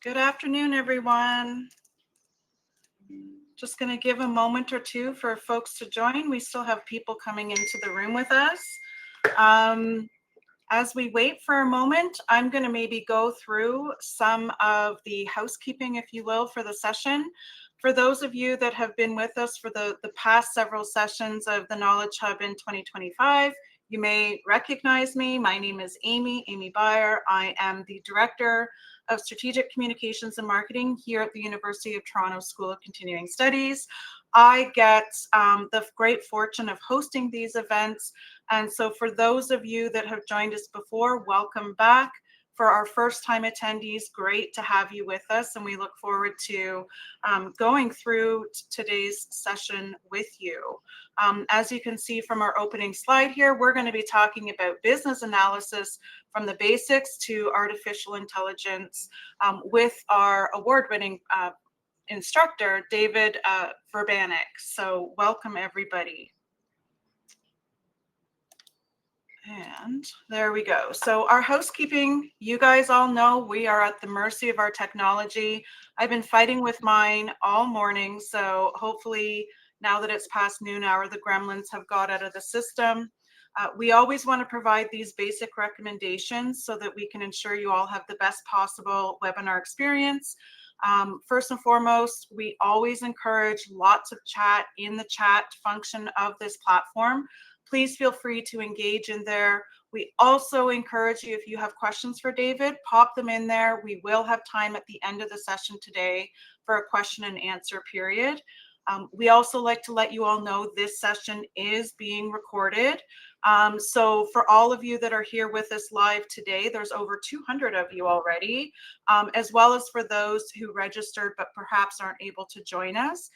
Good afternoon, everyone. Just going to give a moment or two for folks to join. We still have people coming into the room with us. As we wait for a moment, I'm going to maybe go through some of the housekeeping, if you will, for the session. For those of you that have been with us for the past several sessions of the Knowledge Hub in 2025, you may recognize me. My name is Amy Byer. I am the Director of Strategic Communications and Marketing here at the University of Toronto School of Continuing Studies. I get the great fortune of hosting these events. And so for those of you that have joined us before, welcome back. For our first time attendees, great to have you with us. And we look forward to going through today's session with you. As you can see from our opening slide here, we're going to be talking about business analysis from the basics to artificial intelligence with our award-winning instructor, David Vrbanek. So welcome, everybody. And there we go. So our housekeeping, you guys all know we are at the mercy of our technology. I've been fighting with mine all morning. So hopefully now that it's past noon hour, the gremlins have got out of the system. We always want to provide these basic recommendations so that we can ensure you all have the best possible webinar experience. First and foremost, we always encourage lots of chat in the chat function of this platform. Please feel free to engage in there. We also encourage you, if you have questions for David, pop them in there. We will have time at the end of the session today for a question and answer period. We also like to let you all know this session is being recorded. So for all of you that are here with us live today, there's over 200 of you already, as well as for those who registered but perhaps aren't able to join us.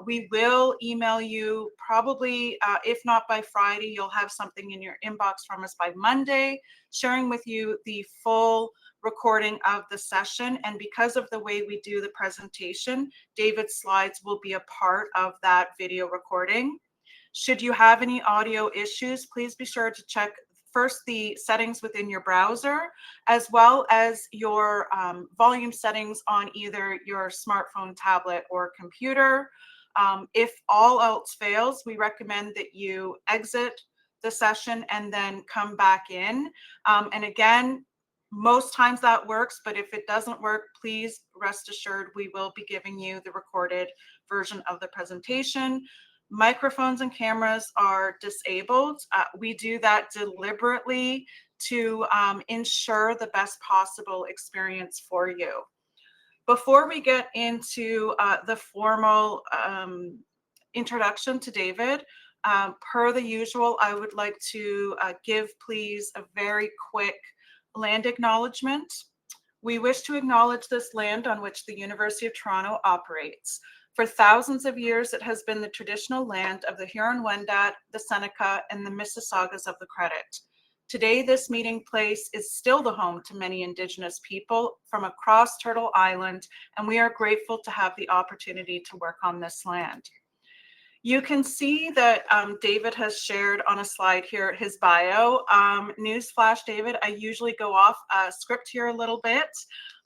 We will email you probably, if not by Friday, you'll have something in your inbox from us by Monday, sharing with you the full recording of the session. And because of the way we do the presentation, David's slides will be a part of that video recording. Should you have any audio issues, please be sure to check first the settings within your browser, as well as your volume settings on either your smartphone, tablet, or computer. If all else fails, we recommend that you exit the session and then come back in. And again, most times that works, but if it doesn't work, please rest assured we will be giving you the recorded version of the presentation. Microphones and cameras are disabled. We do that deliberately to ensure the best possible experience for you. Before we get into the formal introduction to David, per the usual, I would like to give, please, a very quick land acknowledgement. We wish to acknowledge this land on which the University of Toronto operates. For thousands of years, it has been the traditional land of the Huron-Wendat, the Seneca, and the Mississaugas of the Credit. Today, this meeting place is still the home to many Indigenous people from across Turtle Island, and we are grateful to have the opportunity to work on this land. You can see that David has shared on a slide here his bio. Newsflash, David, I usually go off script here a little bit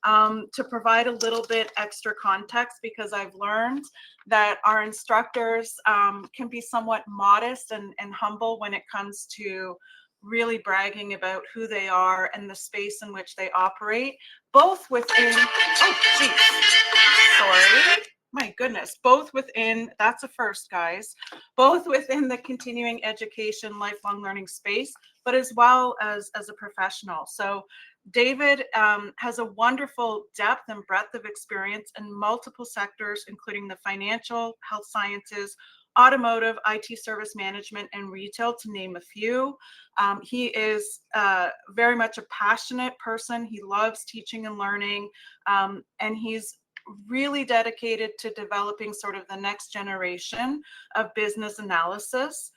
to provide a little bit extra context, because I've learned that our instructors can be somewhat modest and humble when it comes to really bragging about who they are and the space in which they operate, both within, oh, geez, sorry. My goodness, both within, that's a first, guys, both within the continuing education, lifelong learning space, but as well as a professional. So David has a wonderful depth and breadth of experience in multiple sectors, including the financial, health sciences, automotive, IT service management, and retail, to name a few. He is very much a passionate person. He loves teaching and learning, and he's really dedicated to developing sort of the next generation of business analysts,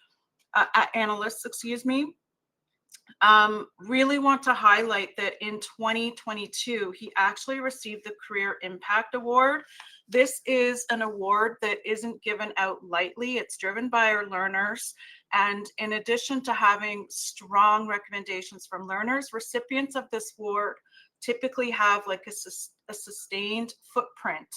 excuse me. Really want to highlight that in 2022, he actually received the Career Impact Award. This is an award that isn't given out lightly. It's driven by our learners. And in addition to having strong recommendations from learners, recipients of this award typically have like a sustained footprint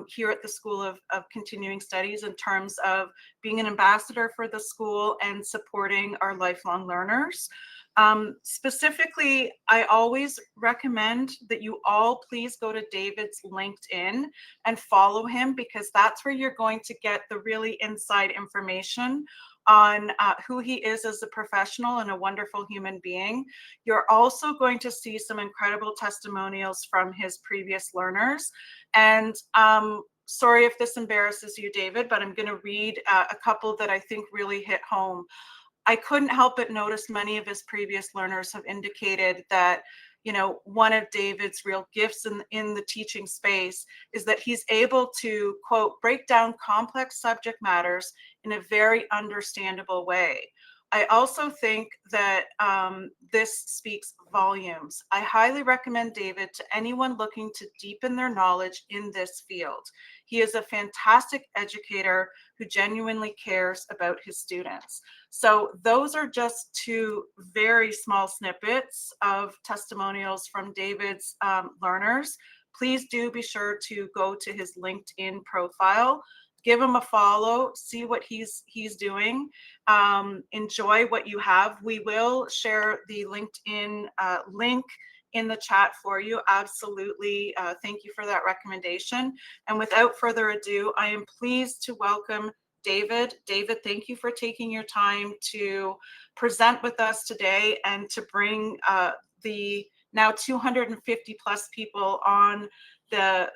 here at the School of Continuing Studies in terms of being an ambassador for the school and supporting our lifelong learners. Specifically, I always recommend that you all please go to David's LinkedIn and follow him, because that's where you're going to get the really inside information on who he is as a professional and a wonderful human being. You're also going to see some incredible testimonials from his previous learners. And sorry if this embarrasses you, David, but I'm going to read a couple that I think really hit home. I couldn't help but notice many of his previous learners have indicated that, you know, one of David's real gifts in the teaching space is that he's able to, quote, break down complex subject matters in a very understandable way. I also think that this speaks volumes. I highly recommend David to anyone looking to deepen their knowledge in this field. He is a fantastic educator who genuinely cares about his students. So those are just two very small snippets of testimonials from David's learners. Please do be sure to go to his LinkedIn profile, give him a follow, see what he's doing, enjoy what you have. We will share the LinkedIn link in the chat for you. Absolutely. Thank you for that recommendation. And without further ado, I am pleased to welcome David. David, thank you for taking your time to present with us today and to bring the now 250 plus people on the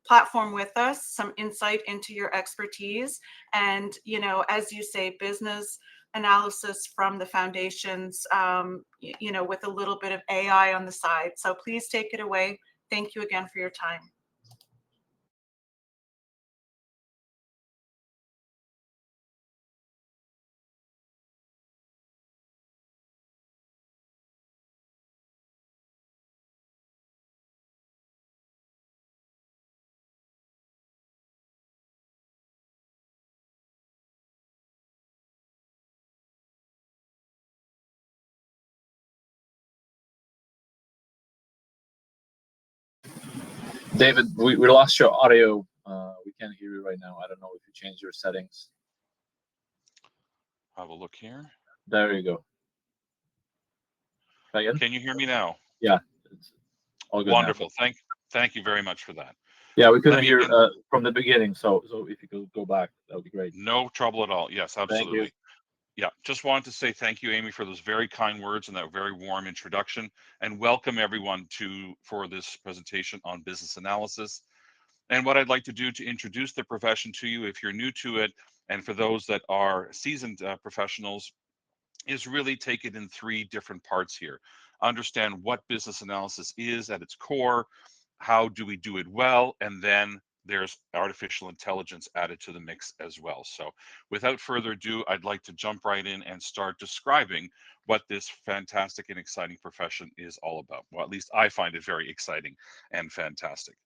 platform with us some insight into your expertise. And, you know, as you say, business analysis from the foundations, you know, with a little bit of AI on the side. So please take it away. Thank you again for your time. David, we lost your audio. We can't hear you right now. I don't know if you changed your settings. I will look here. There you go. Again? Can you hear me now? Yeah. It's all good. Wonderful. Now. Thank you very much for that. Yeah, we couldn't hear from the beginning. So if you could go back, that would be great. No trouble at all. Yes, absolutely. Thank you. Yeah, just wanted to say thank you, Amy, for those very kind words and that very warm introduction, and welcome everyone for this presentation on business analysis. And what I'd like to do to introduce the profession to you, if you're new to it, and for those that are seasoned professionals, is really take it in three different parts here. Understand what business analysis is at its core, how do we do it well, and then there's artificial intelligence added to the mix as well. So without further ado, I'd like to jump right in and start describing what this fantastic and exciting profession is all about. Well, at least I find it very exciting and fantastic.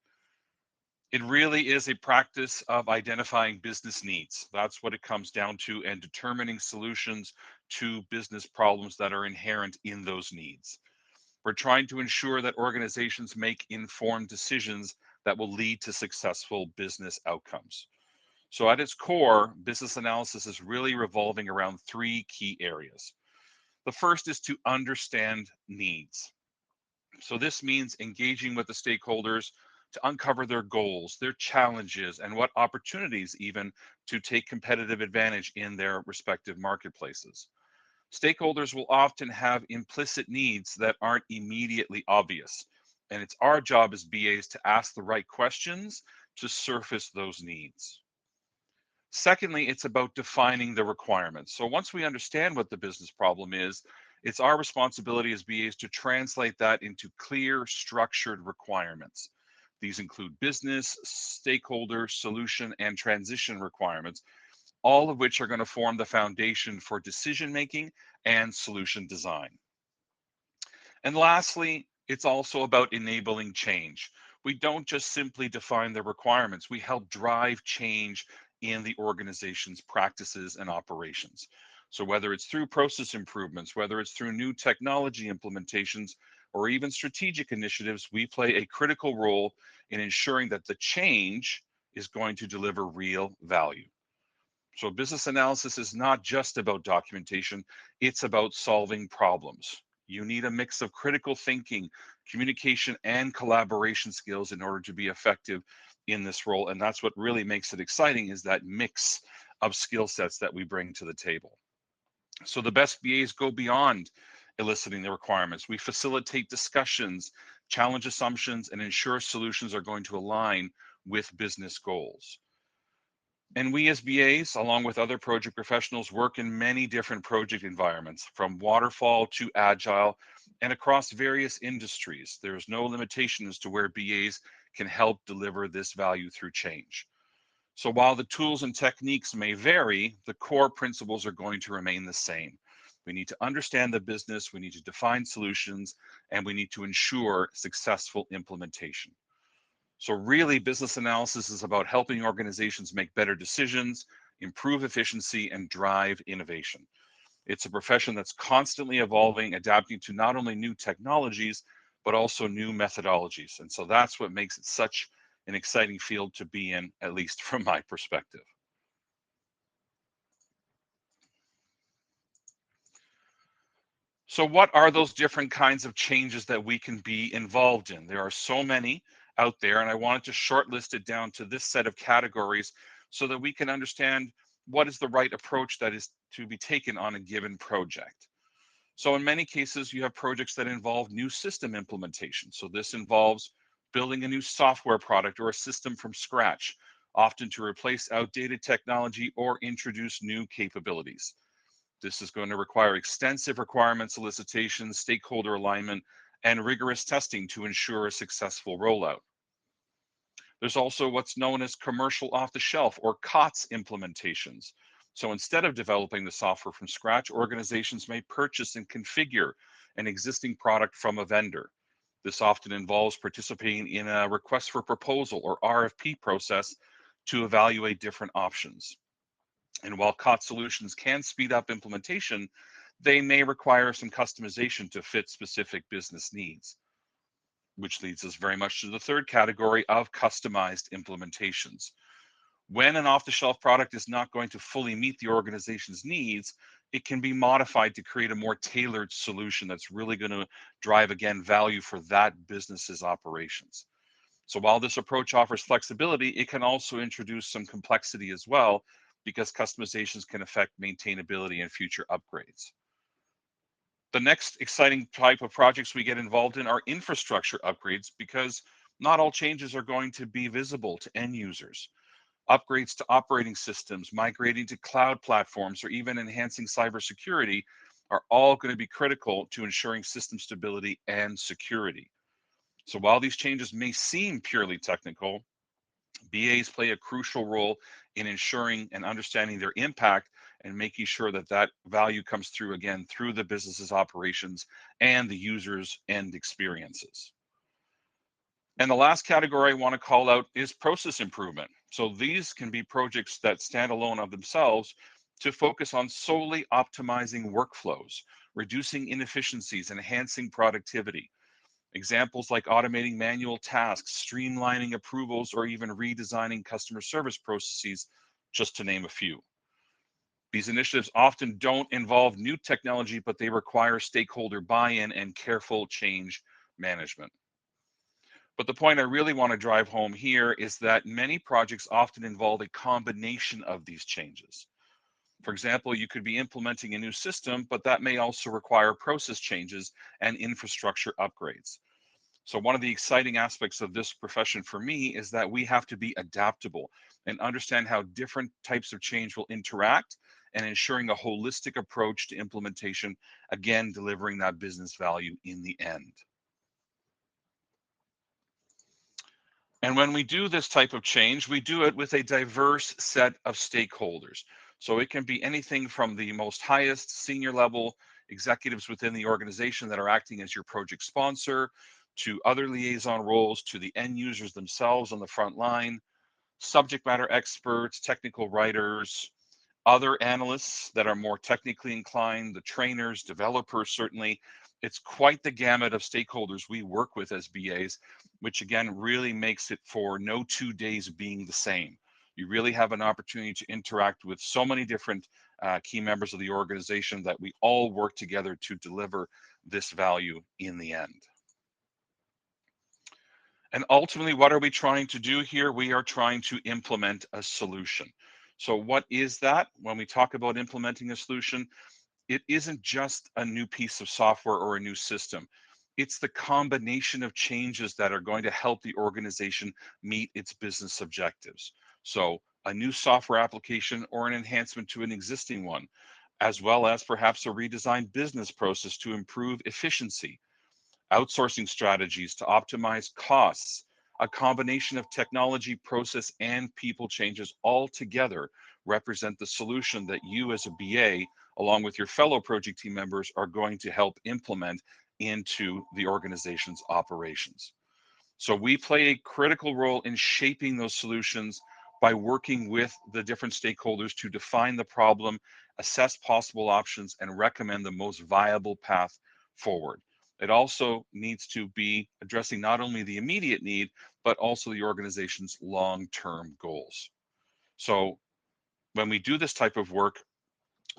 It really is a practice of identifying business needs. That's what it comes down to, and determining solutions to business problems that are inherent in those needs. We're trying to ensure that organizations make informed decisions that will lead to successful business outcomes. So at its core, business analysis is really revolving around three key areas. The first is to understand needs. So this means engaging with the stakeholders to uncover their goals, their challenges, and what opportunities even to take competitive advantage in their respective marketplaces. Stakeholders will often have implicit needs that aren't immediately obvious, and it's our job as BAs to ask the right questions to surface those needs. Secondly, it's about defining the requirements. So once we understand what the business problem is, it's our responsibility as BAs to translate that into clear, structured requirements. These include business, stakeholder, solution, and transition requirements, all of which are going to form the foundation for decision making and solution design. And lastly, it's also about enabling change. We don't just simply define the requirements, we help drive change in the organization's practices and operations. So whether it's through process improvements, whether it's through new technology implementations, or even strategic initiatives, we play a critical role in ensuring that the change is going to deliver real value. So business analysis is not just about documentation, it's about solving problems. You need a mix of critical thinking, communication, and collaboration skills in order to be effective in this role. And that's what really makes it exciting, is that mix of skill sets that we bring to the table. So the best BAs go beyond eliciting the requirements. We facilitate discussions, challenge assumptions, and ensure solutions are going to align with business goals. And we as BAs, along with other project professionals, work in many different project environments, from waterfall to agile, and across various industries. There's no limitation as to where BAs can help deliver this value through change. So while the tools and techniques may vary, the core principles are going to remain the same. We need to understand the business, we need to define solutions, and we need to ensure successful implementation. So really, business analysis is about helping organizations make better decisions, improve efficiency, and drive innovation. It's a profession that's constantly evolving, adapting to not only new technologies, but also new methodologies. And so that's what makes it such an exciting field to be in, at least from my perspective. So what are those different kinds of changes that we can be involved in? There are so many out there, and I wanted to shortlist it down to this set of categories so that we can understand what is the right approach that is to be taken on a given project. So in many cases, you have projects that involve new system implementation. So this involves building a new software product or a system from scratch, often to replace outdated technology or introduce new capabilities. This is going to require extensive requirement solicitation, stakeholder alignment, and rigorous testing to ensure a successful rollout. There's also what's known as commercial off-the-shelf or COTS implementations. So instead of developing the software from scratch, organizations may purchase and configure an existing product from a vendor. This often involves participating in a request for proposal or RFP process to evaluate different options. And while COTS solutions can speed up implementation, they may require some customization to fit specific business needs, which leads us very much to the third category of customized implementations. When an off-the-shelf product is not going to fully meet the organization's needs, it can be modified to create a more tailored solution that's really going to drive, again, value for that business's operations. So while this approach offers flexibility, it can also introduce some complexity as well, because customizations can affect maintainability and future upgrades. The next exciting type of projects we get involved in are infrastructure upgrades, because not all changes are going to be visible to end users. Upgrades to operating systems, migrating to cloud platforms, or even enhancing cybersecurity are all going to be critical to ensuring system stability and security. So while these changes may seem purely technical, BAs play a crucial role in ensuring and understanding their impact and making sure that that value comes through, again, through the business's operations and the user's end experiences. And the last category I want to call out is process improvement. So these can be projects that stand alone of themselves to focus on solely optimizing workflows, reducing inefficiencies, enhancing productivity. Examples like automating manual tasks, streamlining approvals, or even redesigning customer service processes, just to name a few. These initiatives often don't involve new technology, but they require stakeholder buy-in and careful change management. But the point I really want to drive home here is that many projects often involve a combination of these changes. For example, you could be implementing a new system, but that may also require process changes and infrastructure upgrades. So one of the exciting aspects of this profession for me is that we have to be adaptable and understand how different types of change will interact, and ensuring a holistic approach to implementation, again, delivering that business value in the end. And when we do this type of change, we do it with a diverse set of stakeholders. So it can be anything from the most highest senior level executives within the organization that are acting as your project sponsor, to other liaison roles, to the end users themselves on the front line, subject matter experts, technical writers, other analysts that are more technically inclined, the trainers, developers certainly, It's quite the gamut of stakeholders we work with as BAs, which again really makes it for no 2 days being the same. You really have an opportunity to interact with so many different key members of the organization that we all work together to deliver this value in the end. And ultimately, what are we trying to do here? We are trying to implement a solution. So what is that? When we talk about implementing a solution, it isn't just a new piece of software or a new system. It's the combination of changes that are going to help the organization meet its business objectives. So a new software application or an enhancement to an existing one, as well as perhaps a redesigned business process to improve efficiency, outsourcing strategies to optimize costs, a combination of technology, process, and people changes all together represent the solution that you as a BA, along with your fellow project team members, are going to help implement into the organization's operations. So we play a critical role in shaping those solutions by working with the different stakeholders to define the problem, assess possible options, and recommend the most viable path forward. It also needs to be addressing not only the immediate need, but also the organization's long-term goals. So when we do this type of work,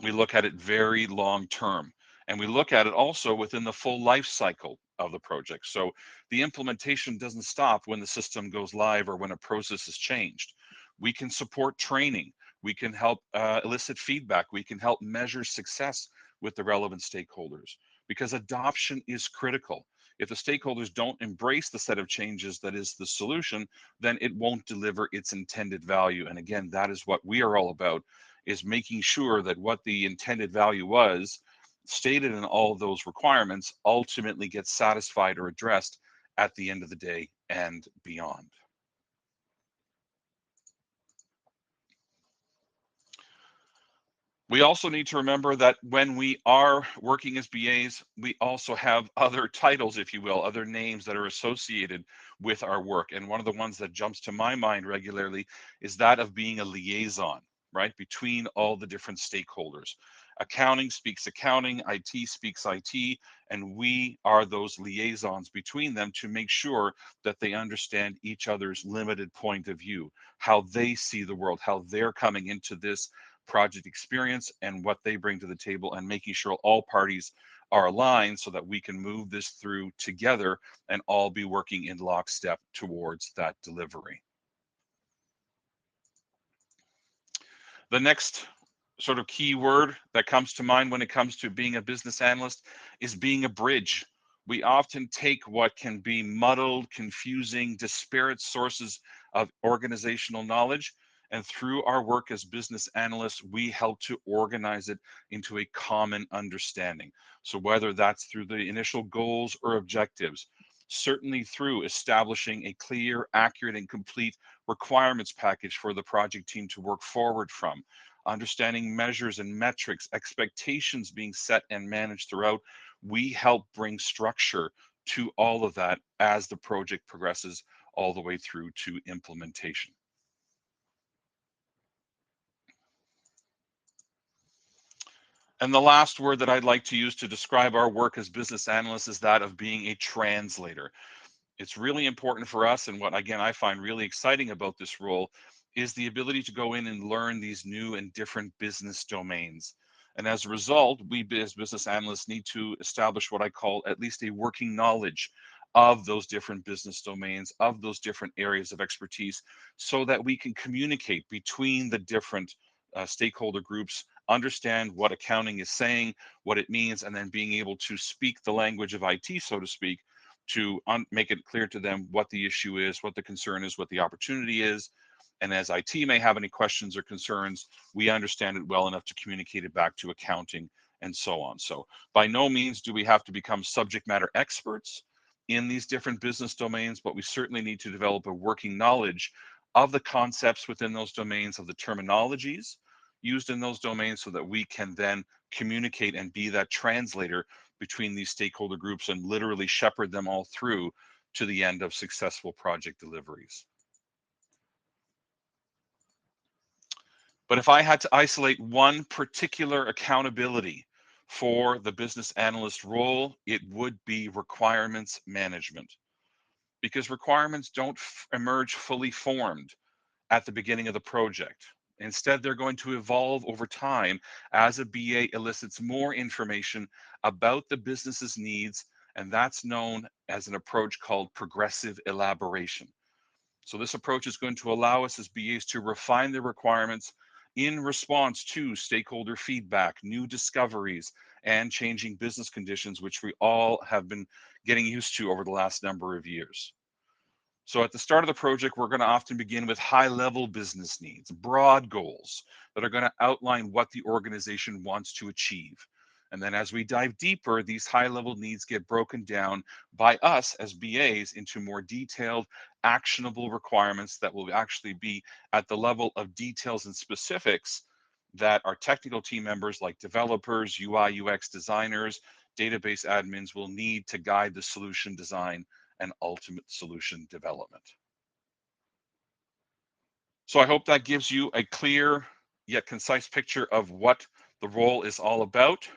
we look at it very long term, and we look at it also within the full life cycle of the project. So the implementation doesn't stop when the system goes live or when a process is changed. We can support training, we can help elicit feedback, we can help measure success with the relevant stakeholders, because adoption is critical. If the stakeholders don't embrace the set of changes that is the solution, then it won't deliver its intended value. And again, that is what we are all about, is making sure that what the intended value was stated in all of those requirements ultimately gets satisfied or addressed at the end of the day and beyond. We also need to remember that when we are working as BAs, we also have other titles, if you will, other names that are associated with our work. And one of the ones that jumps to my mind regularly is that of being a liaison, right, between all the different stakeholders. Accounting speaks accounting, IT speaks IT, and we are those liaisons between them to make sure that they understand each other's limited point of view, how they see the world, how they're coming into this project experience and what they bring to the table, and making sure all parties are aligned so that we can move this through together and all be working in lockstep towards that delivery. The next sort of key word that comes to mind when it comes to being a business analyst is being a bridge. We often take what can be muddled, confusing, disparate sources of organizational knowledge, and through our work as business analysts, we help to organize it into a common understanding. So whether that's through the initial goals or objectives, certainly through establishing a clear, accurate, and complete requirements package for the project team to work forward from, understanding measures and metrics, expectations being set and managed throughout, we help bring structure to all of that as the project progresses all the way through to implementation. And the last word that I'd like to use to describe our work as business analysts is that of being a translator. It's really important for us, and what again I find really exciting about this role is the ability to go in and learn these new and different business domains. And as a result, we as business analysts need to establish what I call at least a working knowledge of those different business domains, of those different areas of expertise, so that we can communicate between the different stakeholder groups, understand what accounting is saying, what it means, and then being able to speak the language of IT, so to speak, to make it clear to them what the issue is, what the concern is, what the opportunity is. And as IT may have any questions or concerns, we understand it well enough to communicate it back to accounting and so on. So by no means do we have to become subject matter experts in these different business domains, but we certainly need to develop a working knowledge of the concepts within those domains, of the terminologies used in those domains, so that we can then communicate and be that translator between these stakeholder groups and literally shepherd them all through to the end of successful project deliveries. But if I had to isolate one particular accountability for the business analyst role, it would be requirements management, because requirements don't emerge fully formed at the beginning of the project. Instead, they're going to evolve over time as a BA elicits more information about the business's needs, and that's known as an approach called progressive elaboration. So this approach is going to allow us as BAs to refine the requirements in response to stakeholder feedback, new discoveries, and changing business conditions, which we all have been getting used to over the last number of years. So at the start of the project, we're going to often begin with high-level business needs, broad goals that are going to outline what the organization wants to achieve. And then as we dive deeper, these high-level needs get broken down by us as BAs into more detailed, actionable requirements that will actually be at the level of details and specifics that our technical team members like developers, UI, UX designers, database admins will need to guide the solution design and ultimate solution development. So I hope that gives you a clear yet concise picture of what the role is all about.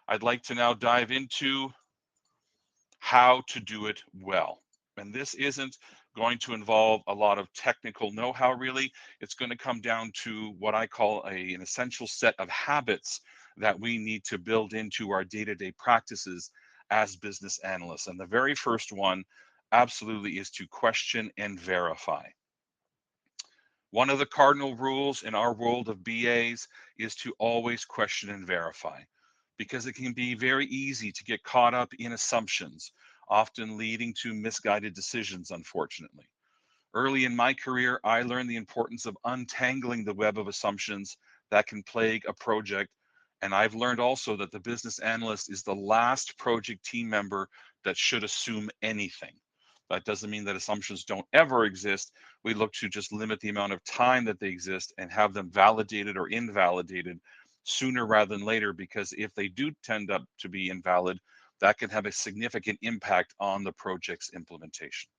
I'd like to now dive into how to do it well. And this isn't going to involve a lot of technical know-how, really. It's going to come down to what I call an essential set of habits that we need to build into our day-to-day practices as business analysts. And the very first one absolutely is to question and verify. One of the cardinal rules in our world of BAs is to always question and verify, because it can be very easy to get caught up in assumptions, often leading to misguided decisions, unfortunately. Early in my career, I learned the importance of untangling the web of assumptions that can plague a project. And I've learned also that the business analyst is the last project team member that should assume anything. That doesn't mean that assumptions don't ever exist. We look to just limit the amount of time that they exist and have them validated or invalidated sooner rather than later, because if they do tend up to be invalid, that can have a significant impact on the project's implementation.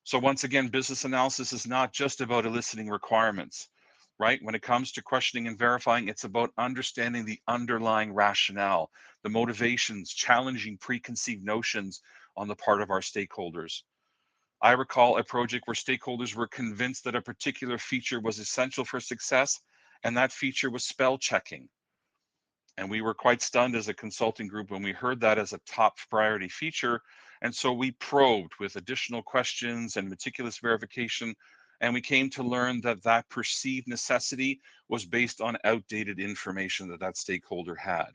So once again, business analysis is not just about eliciting requirements, right? When it comes to questioning and verifying, it's about understanding the underlying rationale, the motivations, challenging preconceived notions on the part of our stakeholders. I recall a project where stakeholders were convinced that a particular feature was essential for success, and that feature was spell checking. And we were quite stunned as a consulting group when we heard that as a top priority feature. And so we probed with additional questions and meticulous verification, and we came to learn that that perceived necessity was based on outdated information that that stakeholder had.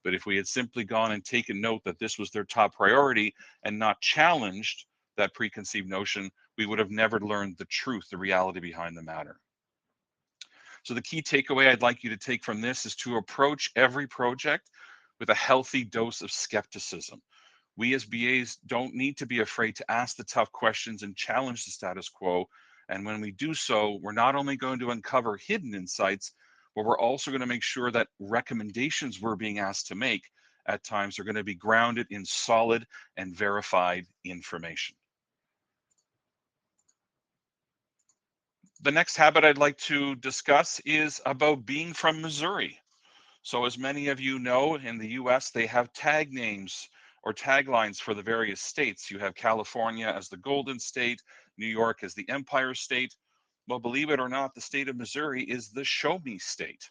But if we had simply gone and taken note that this was their top priority and not challenged that preconceived notion, we would have never learned the truth, the reality behind the matter. So the key takeaway I'd like you to take from this is to approach every project with a healthy dose of skepticism. We as BAs don't need to be afraid to ask the tough questions and challenge the status quo. And when we do so, we're not only going to uncover hidden insights, but we're also going to make sure that recommendations we're being asked to make at times are going to be grounded in solid and verified information. The next habit I'd like to discuss is about being from Missouri. So as many of you know, in the US, they have tag names or taglines for the various states. You have California as the Golden State, New York as the Empire State. Well, believe it or not, the state of Missouri is the Show Me State,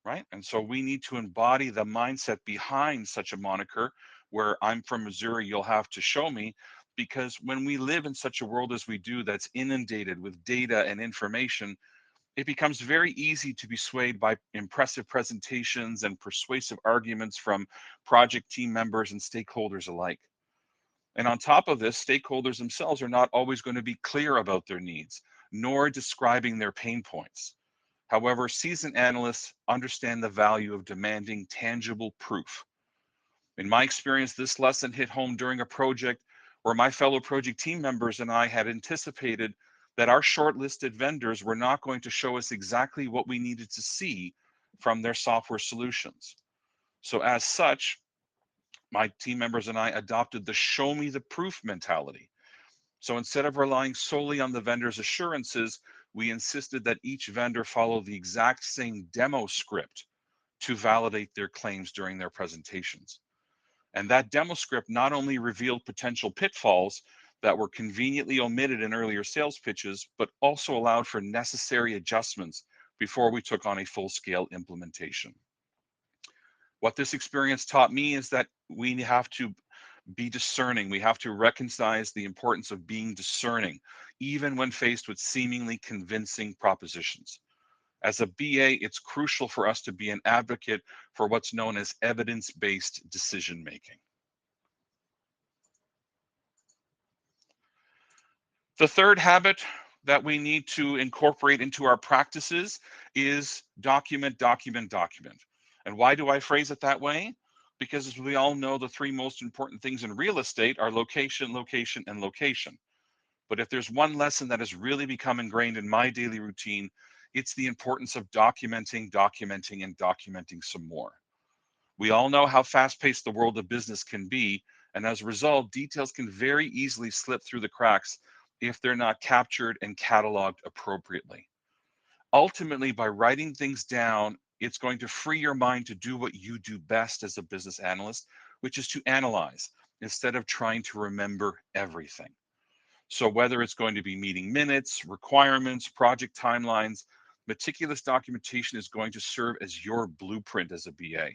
right? And so we need to embody the mindset behind such a moniker, where I'm from Missouri, you'll have to show me. Because when we live in such a world as we do, that's inundated with data and information, it becomes very easy to be swayed by impressive presentations and persuasive arguments from project team members and stakeholders alike. And on top of this, stakeholders themselves are not always going to be clear about their needs, nor describing their pain points. However, seasoned analysts understand the value of demanding tangible proof. In my experience, this lesson hit home during a project where my fellow project team members and I had anticipated that our shortlisted vendors were not going to show us exactly what we needed to see from their software solutions. So as such, my team members and I adopted the show me the proof mentality. So instead of relying solely on the vendor's assurances, we insisted that each vendor follow the exact same demo script to validate their claims during their presentations. And that demo script not only revealed potential pitfalls that were conveniently omitted in earlier sales pitches, but also allowed for necessary adjustments before we took on a full-scale implementation. What this experience taught me is that we have to be discerning. We have to recognize the importance of being discerning, even when faced with seemingly convincing propositions. As a BA, it's crucial for us to be an advocate for what's known as evidence-based decision-making. The third habit that we need to incorporate into our practices is document, document, document. And why do I phrase it that way? Because as we all know, the three most important things in real estate are location, location, and location. But if there's one lesson that has really become ingrained in my daily routine, it's the importance of documenting, documenting, and documenting some more. We all know how fast-paced the world of business can be, and as a result, details can very easily slip through the cracks if they're not captured and cataloged appropriately. Ultimately, by writing things down, it's going to free your mind to do what you do best as a business analyst, which is to analyze instead of trying to remember everything. So whether it's going to be meeting minutes, requirements, project timelines, meticulous documentation is going to serve as your blueprint as a BA.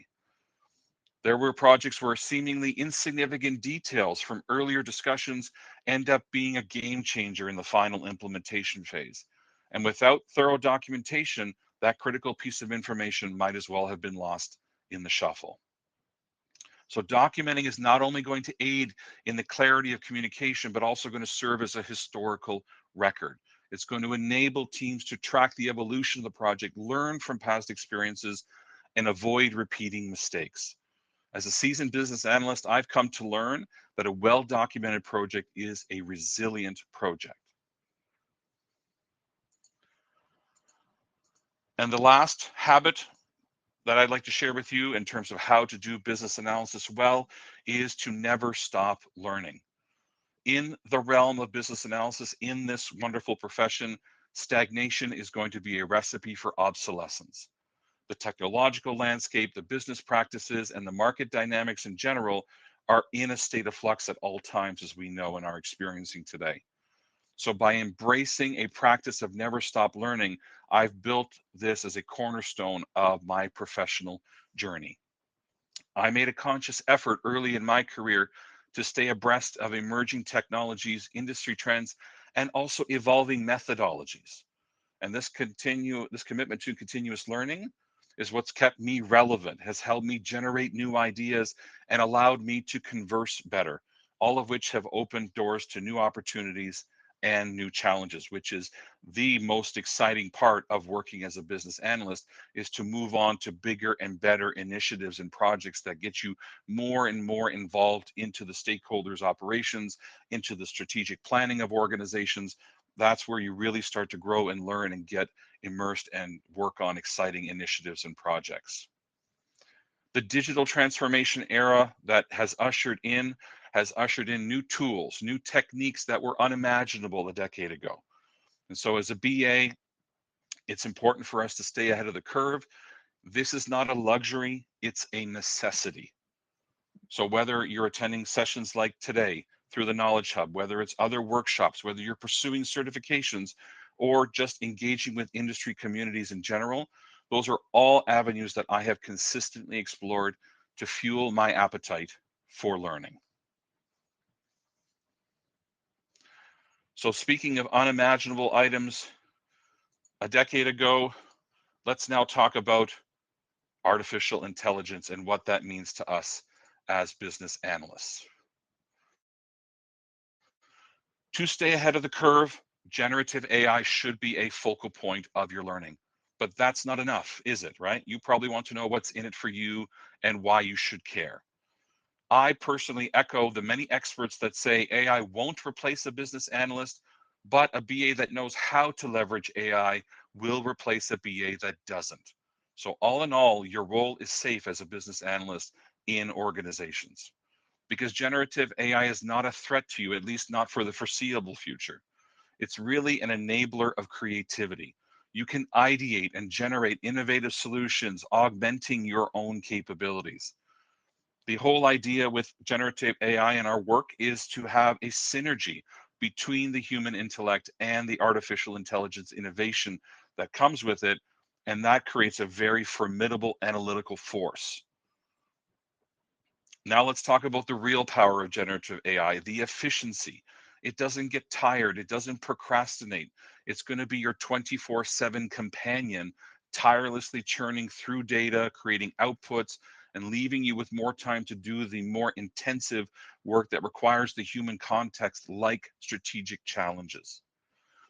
There were projects where seemingly insignificant details from earlier discussions end up being a game changer in the final implementation phase. And without thorough documentation, that critical piece of information might as well have been lost in the shuffle. So documenting is not only going to aid in the clarity of communication, but also going to serve as a historical record. It's going to enable teams to track the evolution of the project, learn from past experiences, and avoid repeating mistakes. As a seasoned business analyst, I've come to learn that a well-documented project is a resilient project. And the last habit that I'd like to share with you in terms of how to do business analysis well is to never stop learning. In the realm of business analysis, in this wonderful profession, stagnation is going to be a recipe for obsolescence. The technological landscape, the business practices, and the market dynamics in general are in a state of flux at all times, as we know and are experiencing today. So by embracing a practice of never stop learning, I've built this as a cornerstone of my professional journey. I made a conscious effort early in my career to stay abreast of emerging technologies, industry trends, and also evolving methodologies. And this commitment to continuous learning is what's kept me relevant, has helped me generate new ideas, and allowed me to converse better, all of which have opened doors to new opportunities and new challenges, which is the most exciting part of working as a business analyst, is to move on to bigger and better initiatives and projects that get you more and more involved into the stakeholders' operations, into the strategic planning of organizations. That's where you really start to grow and learn and get immersed and work on exciting initiatives and projects. The digital transformation era that has ushered in new tools, new techniques that were unimaginable a decade ago. And so as a BA, it's important for us to stay ahead of the curve. This is not a luxury, it's a necessity. So whether you're attending sessions like today through the Knowledge Hub, whether it's other workshops, whether you're pursuing certifications, or just engaging with industry communities in general, those are all avenues that I have consistently explored to fuel my appetite for learning. So speaking of unimaginable items, a decade ago, let's now talk about artificial intelligence and what that means to us as business analysts. To stay ahead of the curve, generative AI should be a focal point of your learning. But that's not enough, is it, right? You probably want to know what's in it for you and why you should care. I personally echo the many experts that say AI won't replace a business analyst, but a BA that knows how to leverage AI will replace a BA that doesn't. So all in all, your role is safe as a business analyst in organizations, because generative AI is not a threat to you, at least not for the foreseeable future. It's really an enabler of creativity. You can ideate and generate innovative solutions, augmenting your own capabilities. The whole idea with generative AI in our work is to have a synergy between the human intellect and the artificial intelligence innovation that comes with it, and that creates a very formidable analytical force. Now let's talk about the real power of generative AI, the efficiency. It doesn't get tired. It doesn't procrastinate. It's going to be your 24/7 companion, tirelessly churning through data, creating outputs, and leaving you with more time to do the more intensive work that requires the human context, like strategic challenges.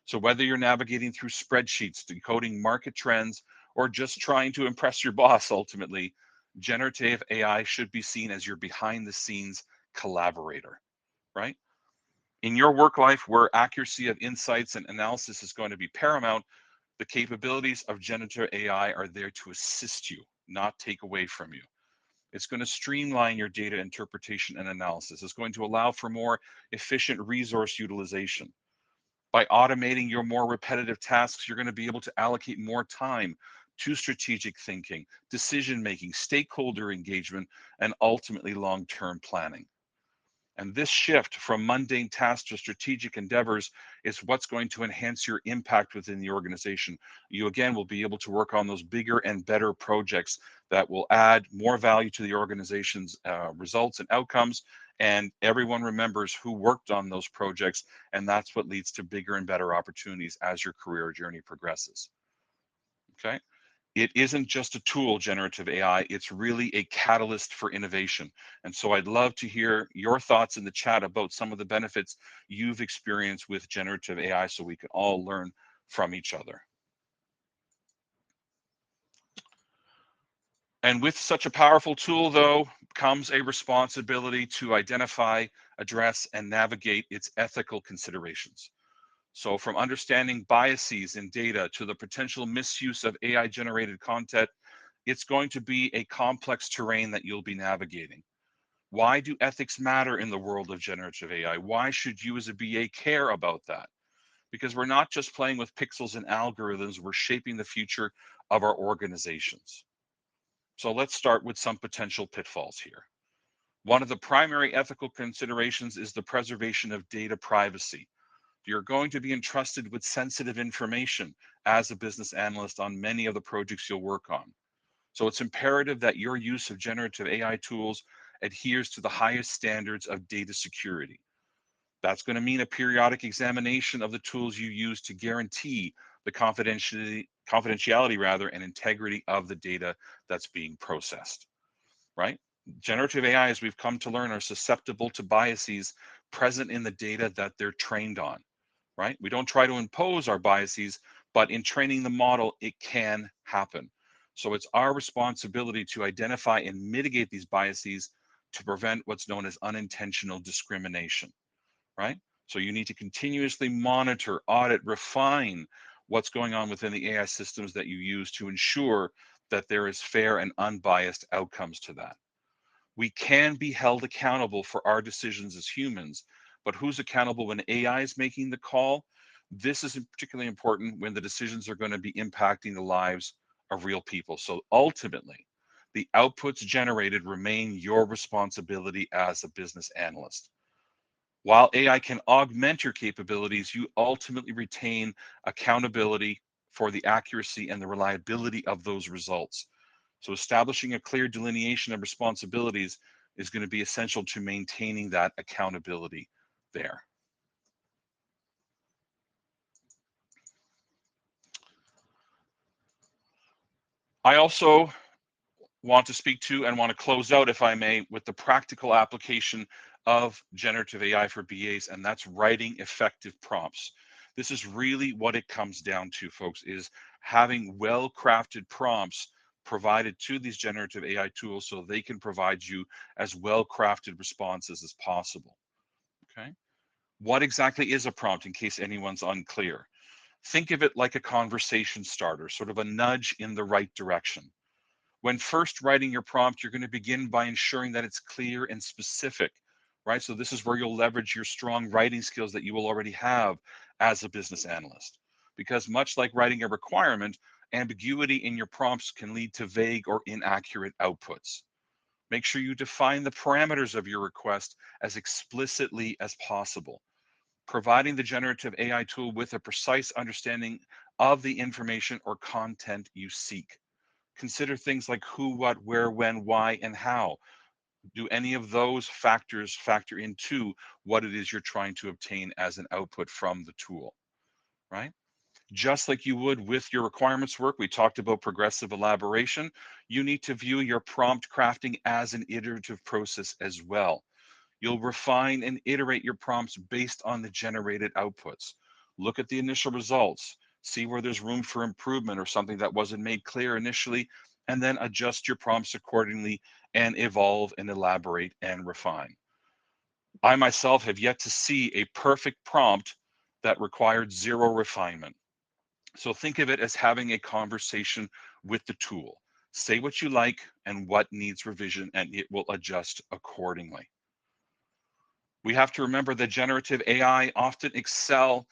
So whether you're navigating through spreadsheets, decoding market trends, or just trying to impress your boss, ultimately, generative AI should be seen as your behind the scenes collaborator, right? In your work life where accuracy of insights and analysis is going to be paramount, the capabilities of generative AI are there to assist you, not take away from you. It's going to streamline your data interpretation and analysis. It's going to allow for more efficient resource utilization. By automating your more repetitive tasks, you're going to be able to allocate more time to strategic thinking, decision making, stakeholder engagement, and ultimately long-term planning. And this shift from mundane tasks to strategic endeavors is what's going to enhance your impact within the organization. You again will be able to work on those bigger and better projects that will add more value to the organization's results and outcomes. And everyone remembers who worked on those projects. And that's what leads to bigger and better opportunities as your career journey progresses. Okay. It isn't just a tool, generative AI, it's really a catalyst for innovation. And so I'd love to hear your thoughts in the chat about some of the benefits you've experienced with generative AI so we can all learn from each other. And with such a powerful tool, though, comes a responsibility to identify, address, and navigate its ethical considerations. So from understanding biases in data to the potential misuse of AI-generated content, it's going to be a complex terrain that you'll be navigating. Why do ethics matter in the world of generative AI? Why should you as a BA care about that? Because we're not just playing with pixels and algorithms, we're shaping the future of our organizations. So let's start with some potential pitfalls here. One of the primary ethical considerations is the preservation of data privacy. You're going to be entrusted with sensitive information as a business analyst on many of the projects you'll work on. So it's imperative that your use of generative AI tools adheres to the highest standards of data security. That's going to mean a periodic examination of the tools you use to guarantee the confidentiality rather, and integrity of the data that's being processed, right? Generative AI, as we've come to learn, are susceptible to biases present in the data that they're trained on. Right? We don't try to impose our biases, but in training the model, it can happen. So it's our responsibility to identify and mitigate these biases to prevent what's known as unintentional discrimination, right? So you need to continuously monitor, audit, refine what's going on within the AI systems that you use to ensure that there is fair and unbiased outcomes to that. We can be held accountable for our decisions as humans, but who's accountable when AI is making the call? This is particularly important when the decisions are going to be impacting the lives of real people. So ultimately, the outputs generated remain your responsibility as a business analyst. While AI can augment your capabilities, you ultimately retain accountability for the accuracy and the reliability of those results. So establishing a clear delineation of responsibilities is going to be essential to maintaining that accountability there. I also want to speak to and want to close out, if I may, with the practical application of generative AI for BAs, and that's writing effective prompts. This is really what it comes down to, folks, is having well-crafted prompts provided to these generative AI tools so they can provide you as well-crafted responses as possible. Okay. What exactly is a prompt, in case anyone's unclear? Think of it like a conversation starter, sort of a nudge in the right direction. When first writing your prompt, you're going to begin by ensuring that it's clear and specific, right? So this is where you'll leverage your strong writing skills that you will already have as a business analyst. because much like writing a requirement, ambiguity in your prompts can lead to vague or inaccurate outputs. Make sure you define the parameters of your request as explicitly as possible, providing the generative AI tool with a precise understanding of the information or content you seek. Consider things like who, what, where, when, why, and how. Do any of those factors factor into what it is you're trying to obtain as an output from the tool, right? Just like you would with your requirements work, we talked about progressive elaboration. You need to view your prompt crafting as an iterative process as well. You'll refine and iterate your prompts based on the generated outputs. Look at the initial results, see where there's room for improvement or something that wasn't made clear initially, and then adjust your prompts accordingly and evolve and elaborate and refine. I myself have yet to see a perfect prompt that required zero refinement. So think of it as having a conversation with the tool. Say what you like and what needs revision, and it will adjust accordingly. We have to remember that generative AI often excel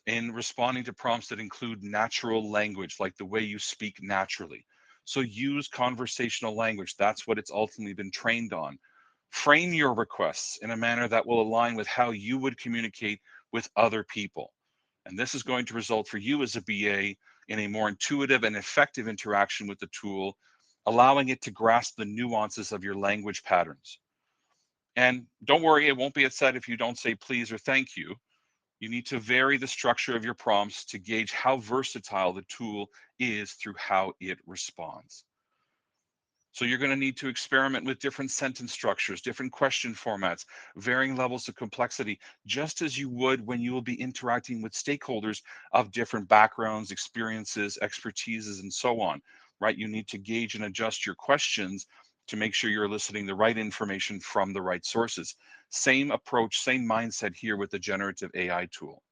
in responding to prompts that include natural language, like the way you speak naturally. So use conversational language. That's what it's ultimately been trained on. Frame your requests in a manner that will align with how you would communicate with other people. And this is going to result for you as a BA in a more intuitive and effective interaction with the tool, allowing it to grasp the nuances of your language patterns. And don't worry, it won't be upset if you don't say please or thank you. You need to vary the structure of your prompts to gauge how versatile the tool is through how it responds. So you're going to need to experiment with different sentence structures, different question formats, varying levels of complexity, just as you would when you will be interacting with stakeholders of different backgrounds, experiences, expertises, and so on, right? You need to gauge and adjust your questions to make sure you're eliciting the right information from the right sources. Same approach, same mindset here with the generative AI tool,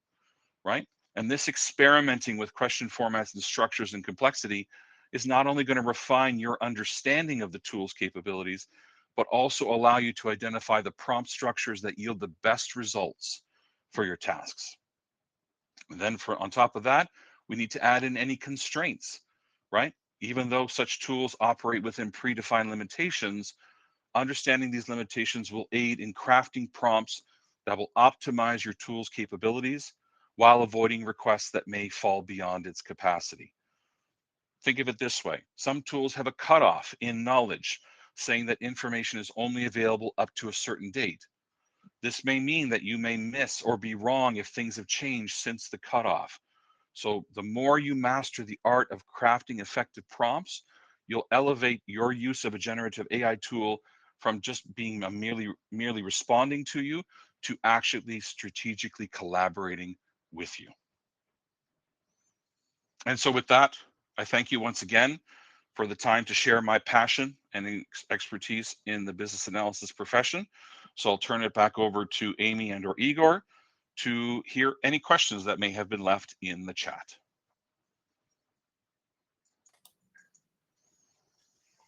right? And this experimenting with question formats and structures and complexity is not only going to refine your understanding of the tool's capabilities, but also allow you to identify the prompt structures that yield the best results for your tasks. And then on top of that, we need to add in any constraints, right? Even though such tools operate within predefined limitations, understanding these limitations will aid in crafting prompts that will optimize your tool's capabilities while avoiding requests that may fall beyond its capacity. Think of it this way. Some tools have a cutoff in knowledge, saying that information is only available up to a certain date. This may mean that you may miss or be wrong if things have changed since the cutoff. So the more you master the art of crafting effective prompts, you'll elevate your use of a generative AI tool from just being a merely responding to you to actually strategically collaborating with you. And so with that, I thank you once again for the time to share my passion and expertise in the business analysis profession. So I'll turn it back over to Amy and or Igor to hear any questions that may have been left in the chat.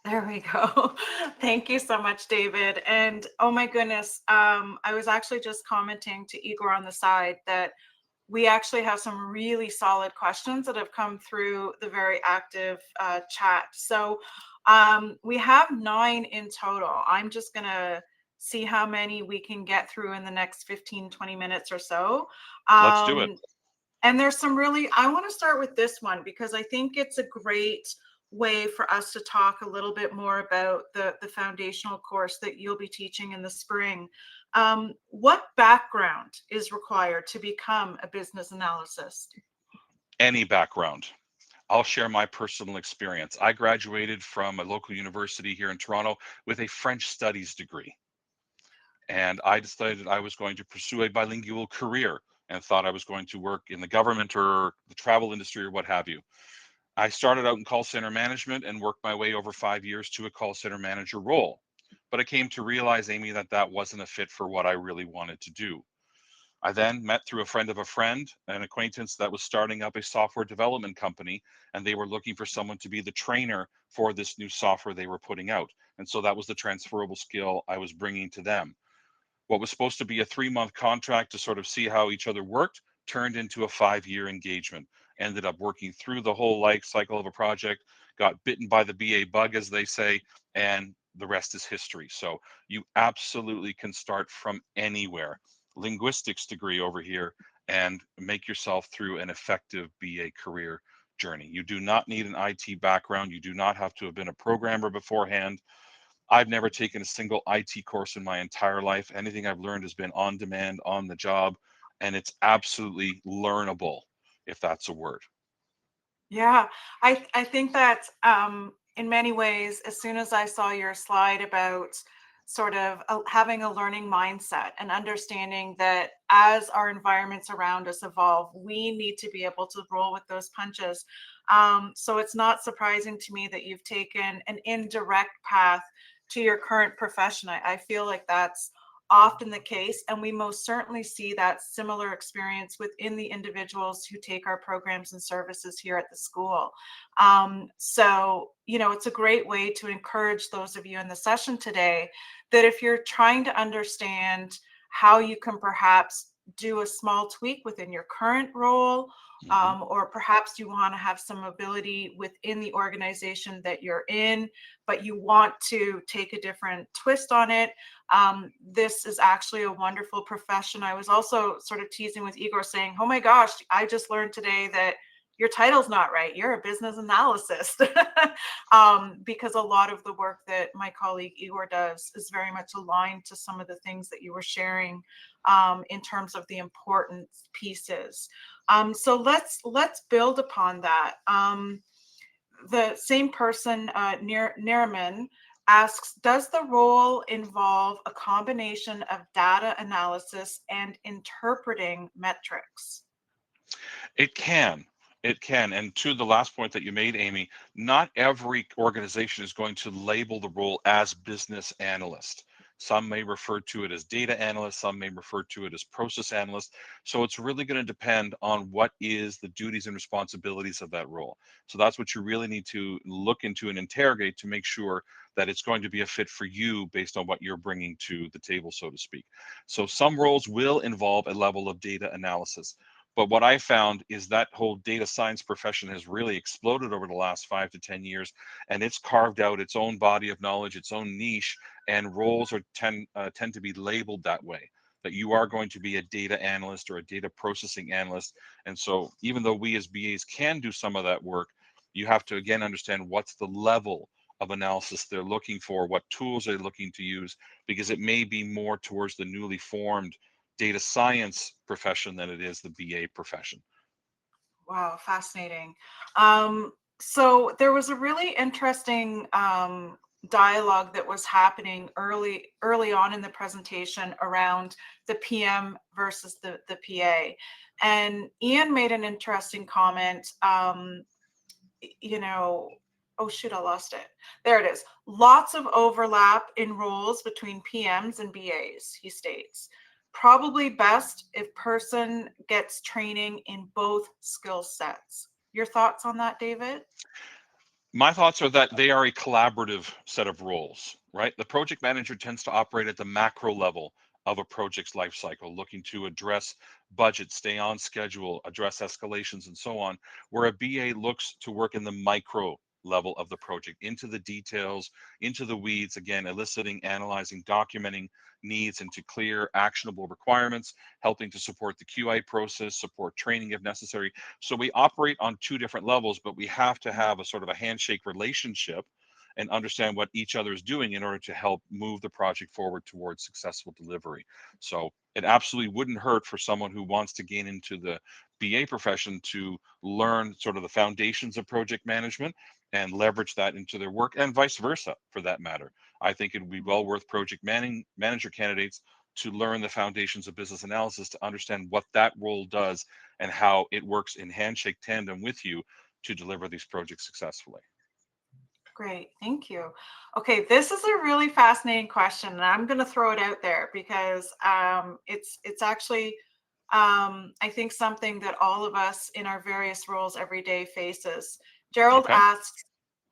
There we go. Thank you so much, David. And oh my goodness, I was actually just commenting to Igor on the side that we actually have some really solid questions that have come through the very active chat. So we have 9 in total. I'm just going to see how many we can get through in the next 15, 20 minutes or so. Let's do it. And there's some really, I want to start with this one because I think it's a great way for us to talk a little bit more about the foundational course that you'll be teaching in the spring. What background is required to become a business analyst? Any background. I'll share my personal experience. I graduated from a local university here in Toronto with a French studies degree. And I decided I was going to pursue a bilingual career and thought I was going to work in the government or the travel industry or what have you. I started out in call center management and worked my way over 5 years to a call center manager role. But I came to realize, Amy, that that wasn't a fit for what I really wanted to do. I then met through a friend of a friend, an acquaintance that was starting up a software development company, and they were looking for someone to be the trainer for this new software they were putting out. And so that was the transferable skill I was bringing to them. What was supposed to be a 3-month contract to sort of see how each other worked turned into a 5-year engagement. ended up working through the whole life cycle of a project, got bitten by the BA bug, as they say, and the rest is history. So you absolutely can start from anywhere. Linguistics degree over here, and make yourself through an effective BA career journey. You do not need an IT background. You do not have to have been a programmer beforehand. I've never taken a single IT course in my entire life. Anything I've learned has been on demand, on the job, and it's absolutely learnable, if that's a word. Yeah, I think that in many ways, as soon as I saw your slide about sort of having a learning mindset and understanding that as our environments around us evolve, we need to be able to roll with those punches. So it's not surprising to me that you've taken an indirect path to your current profession. I feel like that's often the case, and we most certainly see that similar experience within the individuals who take our programs and services here at the school. So, you know, it's a great way to encourage those of you in the session today that if you're trying to understand how you can perhaps do a small tweak within your current role, or perhaps you want to have some ability within the organization that you're in, but you want to take a different twist on it. This is actually a wonderful profession. I was also sort of teasing with Igor saying, oh my gosh, I just learned today that your title's not right. You're a business analyst. Because a lot of the work that my colleague Igor does is very much aligned to some of the things that you were sharing in terms of the important pieces. So let's build upon that. The same person, Neriman, asks, does the role involve a combination of data analysis and interpreting metrics? It can. It can. And to the last point that you made, Amy, not every organization is going to label the role as business analyst. Some may refer to it as data analyst, some may refer to it as process analyst. So it's really going to depend on what is the duties and responsibilities of that role. So that's what you really need to look into and interrogate to make sure that it's going to be a fit for you based on what you're bringing to the table, so to speak. So some roles will involve a level of data analysis. But what I found is that whole data science profession has really exploded over the last 5 to 10 years, and it's carved out its own body of knowledge, its own niche, and roles tend to be labeled that way, that you are going to be a data analyst or a data processing analyst. And so even though we as BAs can do some of that work, you have to again understand what's the level of analysis they're looking for, what tools they're looking to use, because it may be more towards the newly formed data science profession than it is the BA profession. Wow, fascinating. So there was a really interesting dialogue that was happening early on in the presentation around the PM versus the PA. And Ian made an interesting comment, you know, oh shoot, I lost it. There it is. Lots of overlap in roles between PMs and BAs, he states. Probably best if person gets training in both skill sets. Your thoughts on that, David? My thoughts are that they are a collaborative set of roles, right? The project manager tends to operate at the macro level of a project's life cycle, looking to address budget, stay on schedule, address escalations, and so on, where a BA looks to work in the micro level of the project, into the details, into the weeds, again, eliciting, analyzing, documenting needs into clear, actionable requirements, helping to support the QA process, support training if necessary. So we operate on two different levels, but we have to have a sort of a handshake relationship and understand what each other is doing in order to help move the project forward towards successful delivery. So it absolutely wouldn't hurt for someone who wants to gain into the BA profession to learn sort of the foundations of project management and leverage that into their work, and vice versa for that matter. I think it would be well worth project manager candidates to learn the foundations of business analysis, to understand what that role does and how it works in handshake tandem with you to deliver these projects successfully. Great, thank you. Okay, this is a really fascinating question, and I'm going to throw it out there because it's actually I think something that all of us in our various roles every day faces. Gerald Okay. asks,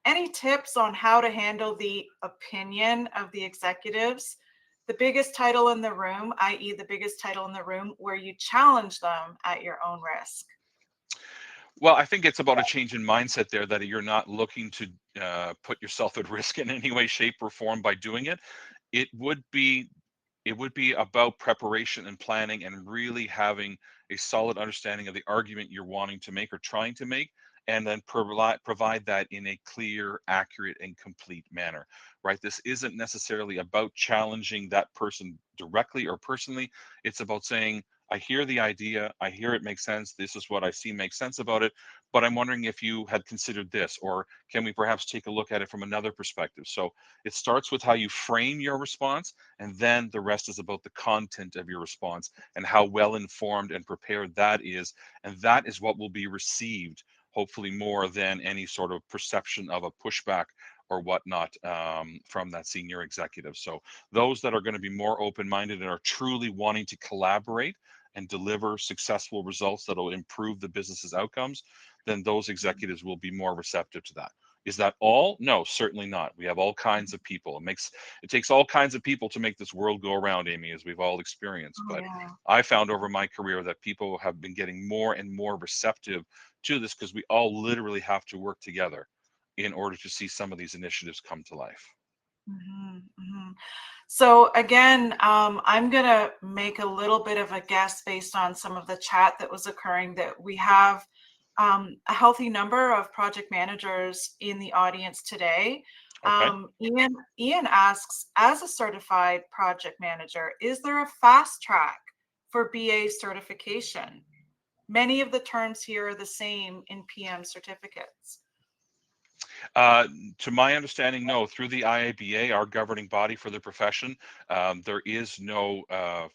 any tips on how to handle the opinion of the executives, the biggest title in the room, i.e. the biggest title in the room, where you challenge them at your own risk? Well, I think it's about a change in mindset there, that you're not looking to put yourself at risk in any way, shape, or form by doing it. It would be about preparation and planning and really having a solid understanding of the argument you're wanting to make or trying to make, and then provide that in a clear, accurate, and complete manner, right? This isn't necessarily about challenging that person directly or personally. It's about saying, I hear the idea, I hear it makes sense, this is what I see makes sense about it, but I'm wondering if you had considered this, or can we perhaps take a look at it from another perspective? So it starts with how you frame your response, and then the rest is about the content of your response and how well informed and prepared that is. And that is what will be received, hopefully more than any sort of perception of a pushback or whatnot, from that senior executive. So those that are going to be more open-minded and are truly wanting to collaborate and deliver successful results that will improve the business's outcomes, then those executives will be more receptive to that. Is that all? No, certainly not. We have all kinds of people. It takes all kinds of people to make this world go around, Amy, as we've all experienced. Oh, But yeah. I found over my career that people have been getting more and more receptive to this, because we all literally have to work together in order to see some of these initiatives come to life. Mhm, mhm. So again, I'm gonna make a little bit of a guess based on some of the chat that was occurring, that we have a healthy number of project managers in the audience today. Okay. Ian asks, as a certified project manager, is there a fast track for BA certification? Many of the terms here are the same in PM certificates. Uh, to my understanding, no. Through the IABA, our governing body for the profession, there is no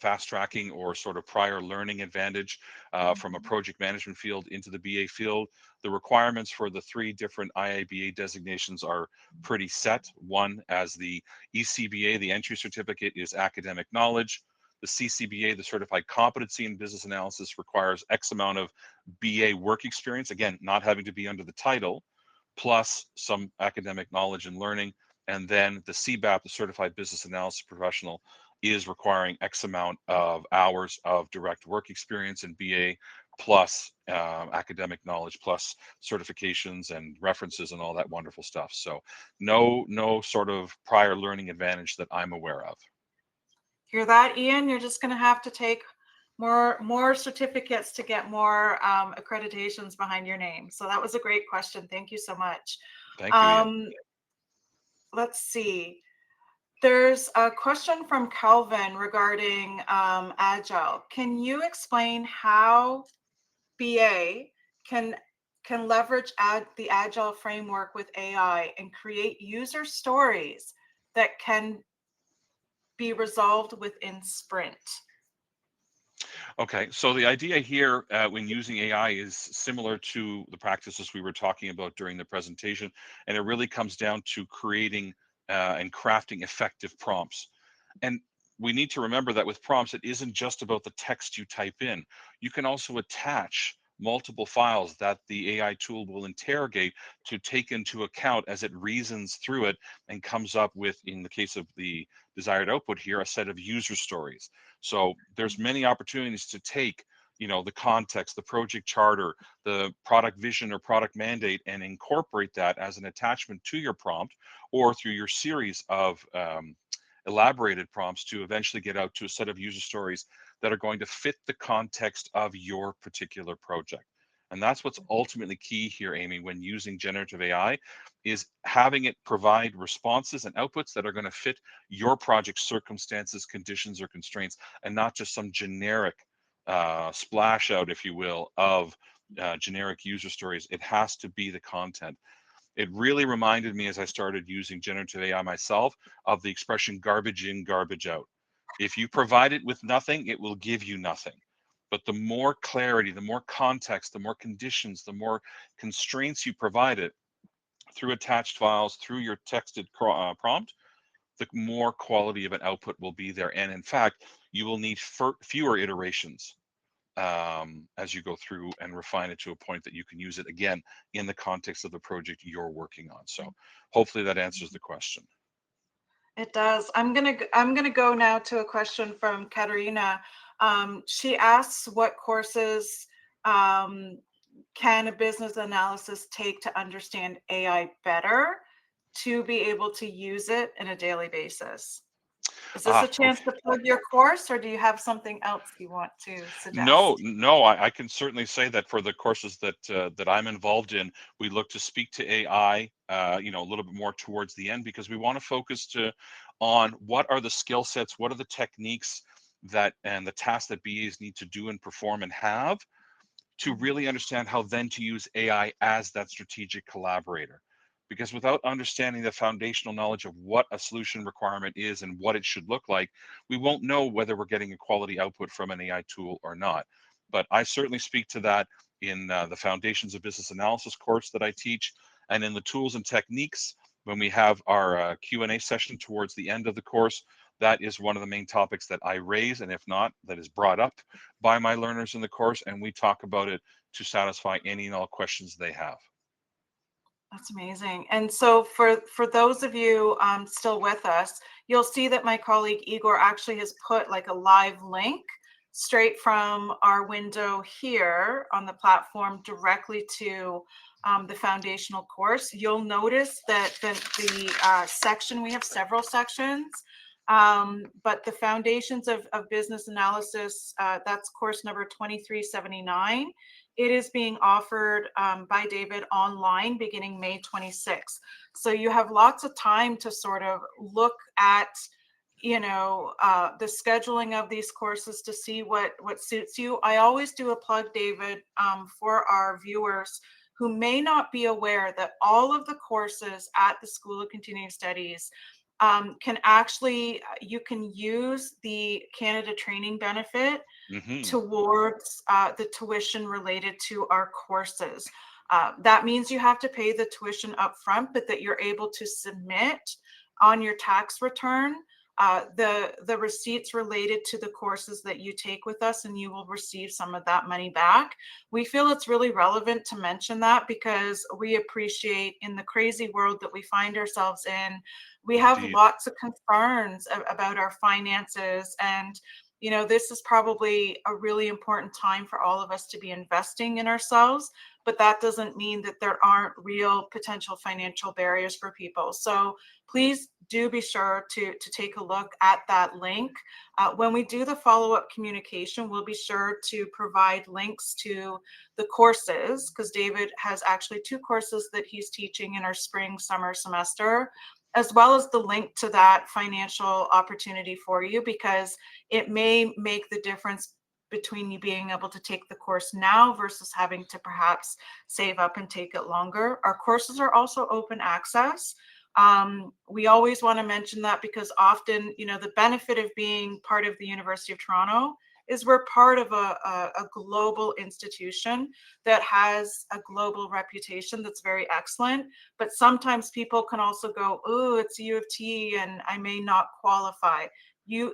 fast tracking or sort of prior learning advantage from a project management field into the BA field. The requirements for the 3 different IABA designations are pretty set. One, as the ECBA, the entry certificate, is academic knowledge. The CCBA, the certified competency in business analysis, requires X amount of BA work experience, again, not having to be under the title, plus some academic knowledge and learning. And then the CBAP, the Certified Business Analysis Professional, is requiring X amount of hours of direct work experience in BA, plus academic knowledge, plus certifications and references and all that wonderful stuff. So no sort of prior learning advantage that I'm aware of. Hear that, Ian? You're just going to have to take more certificates to get more accreditations behind your name. So that was a great question. Thank you so much. Thank you, Ian. Let's see. There's a question from Calvin regarding Agile. Can you explain how BA can leverage the Agile framework with AI and create user stories that can be resolved within sprint? Okay, so the idea here when using AI is similar to the practices we were talking about during the presentation, and it really comes down to creating and crafting effective prompts. And we need to remember that with prompts, it isn't just about the text you type in. You can also attach multiple files that the AI tool will interrogate to take into account as it reasons through it and comes up with, in the case of the desired output here, a set of user stories. So there's many opportunities to take, the context, the project charter, the product vision or product mandate, and incorporate that as an attachment to your prompt, or through your series of elaborated prompts, to eventually get out to a set of user stories that are going to fit the context of your particular project. And that's what's ultimately key here, Amy, when using generative AI, is having it provide responses and outputs that are going to fit your project circumstances, conditions, or constraints, and not just some generic splash out, if you will, of generic user stories. It has to be the content. It really reminded me, as I started using generative AI myself, of the expression garbage in, garbage out. If you provide it with nothing, it will give you nothing. But the more clarity, the more context, the more conditions, the more constraints you provide it through attached files, through your texted prompt, the more quality of an output will be there. And in fact, you will need fewer iterations as you go through and refine it to a point that you can use it again in the context of the project you're working on. So hopefully that answers the question. It does. I'm gonna go now to a question from Katerina. She asks what courses can a business analysis take to understand AI better to be able to use it in a daily basis? Is this a chance Okay. to plug your course, or do you have something else you want to No, suggest? no, I can certainly say that for the courses that I'm involved in, we look to speak to AI, a little bit more towards the end because we want to focus on what are the skill sets, what are the techniques that and the tasks that BAs need to do and perform and have to Mhm. really understand how then to use AI as that strategic collaborator. Because without understanding the foundational knowledge of what a solution requirement is and what it should look like, we won't know whether we're getting a quality output from an AI tool or not. But I certainly speak to that in the Foundations of Business Analysis course that I teach, and in the tools and techniques when we have our Q&A session towards the end of the course. That is one of the main topics that I raise, and if not, that is brought up by my learners in the course, and we talk about it to satisfy any and all questions they have. That's amazing. And so for those of you still with us, you'll see that my colleague Igor actually has put like a live link straight from our window here on the platform directly to the foundational course. You'll notice that the section, we have several sections, but the Foundations of Business Analysis, that's course number 2379. It is being offered by David online beginning May 26th. So you have lots of time to sort of look at, the scheduling of these courses to see what suits you. I always do a plug, David, for our viewers who may not be aware that all of the courses at the School of Continuing Studies you can use the Canada Training Benefit Hmm. towards the tuition related to our courses. That means you have to pay the tuition up front, but that you're able to submit on your tax return the receipts related to the courses that you take with us, and you will receive some of that money back. We feel it's really relevant to mention that because we appreciate, in the crazy world that we find ourselves in, we have Indeed. lots of concerns about our finances, and this is probably a really important time for all of us to be investing in ourselves, but that doesn't mean that there aren't real potential financial barriers for people. So please do be sure to take a look at that link. When we do the follow-up communication, we'll be sure to provide links to the courses, because David has actually 2 courses that he's teaching in our spring summer semester, as well as the link to that financial opportunity for you, because it may make the difference between you being able to take the course now versus having to perhaps save up and take it longer. Our courses are also open access. We always want to mention that because often, the benefit of being part of the University of Toronto is we're part of a global institution that has a global reputation that's very excellent. But sometimes people can also go, oh, it's U of T and I may not qualify.